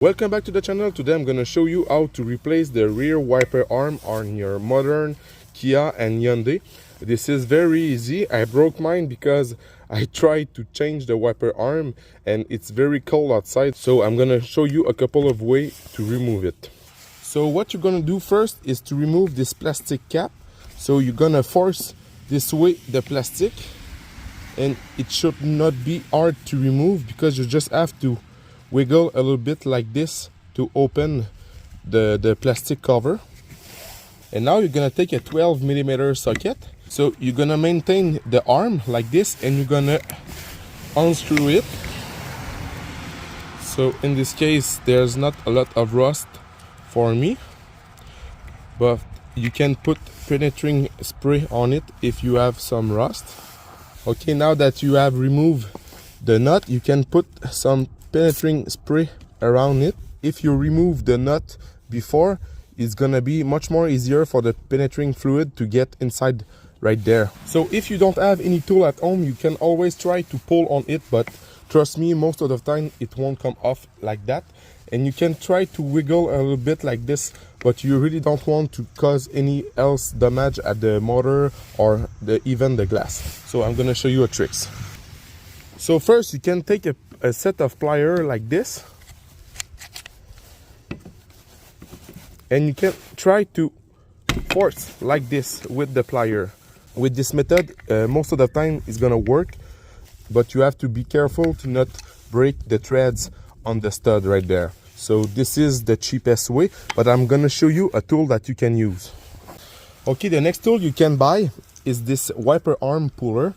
Welcome back to the channel. Today I'm going to show you how to replace the rear wiper arm on your modern Kia and Hyundai. This is very easy. I broke mine because I tried to change the wiper arm and it's very cold outside. So I'm going to show you a couple of ways to remove it. So what you're going to do first is to remove this plastic cap. So you're going to force this way the plastic, and it should not be hard to remove because you just have to wiggle a little bit like this to open the plastic cover. And now you're gonna take a 12mm socket. So you're gonna maintain the arm like this and you're gonna unscrew it. So in this case there's not a lot of rust for me, but you can put penetrating spray on it if you have some rust. Okay, now that you have removed the nut, you can put some penetrating spray around it. If you remove the nut before, it's gonna be much more easier for the penetrating fluid to get inside right there. So if you don't have any tool at home, you can always try to pull on it, but trust me, most of the time it won't come off like that. And you can try to wiggle a little bit like this, but you really don't want to cause any else damage at the motor or even the glass. So I'm gonna show you a tricks. So first you can take a set of pliers like this, and you can try to force like this with the plier. With this method, most of the time it's gonna work, but you have to be careful to not break the threads on the stud right there. So this is the cheapest way, but I'm gonna show you a tool that you can use. Okay, the next tool you can buy is this wiper arm puller.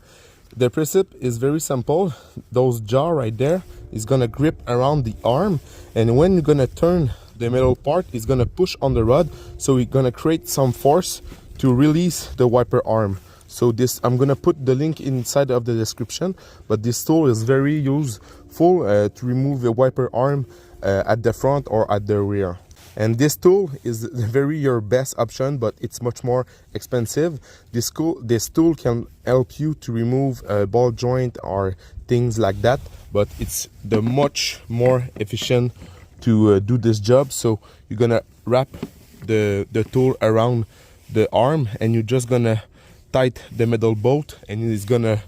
The principle is very simple. Those jaws right there is gonna grip around the arm, and when you're gonna turn the middle part, it's gonna push on the rod, so it's gonna create some force to release the wiper arm. So this, I'm gonna put the link inside of the description, but this tool is very useful to remove the wiper arm at the front or at the rear. And this tool is very your best option, but it's much more expensive. This tool can help you to remove a ball joint or things like that, but it's the much more efficient to do this job. So you're gonna wrap the tool around the arm, and you're just gonna tight the middle bolt, and it's gonna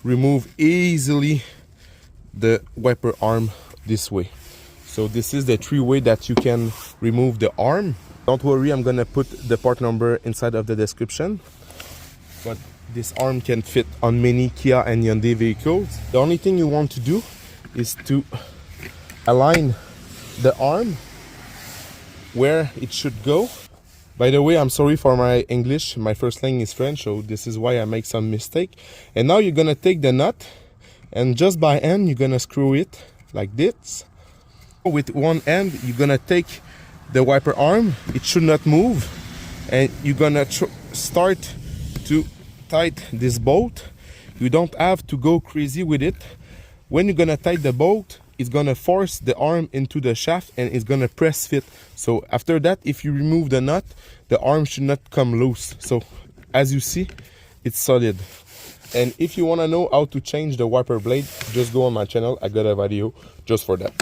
remove easily the wiper arm this way. So this is the 3 ways that you can remove the arm. Don't worry, I'm gonna put the part number inside of the description. But this arm can fit on many Kia and Hyundai vehicles. The only thing you want to do is to align the arm where it should go. By the way, I'm sorry for my English. My first language is French, so this is why I make some mistake. And now you're gonna take the nut, and just by hand you're gonna screw it like this. With one hand you're gonna take the wiper arm, it should not move, and you're gonna start to tight this bolt. You don't have to go crazy with it. When you're gonna tight the bolt, it's gonna force the arm into the shaft and it's gonna press fit. So after that, if you remove the nut, the arm should not come loose. So as you see, it's solid. And if you want to know how to change the wiper blade, just go on my channel. I got a video just for that.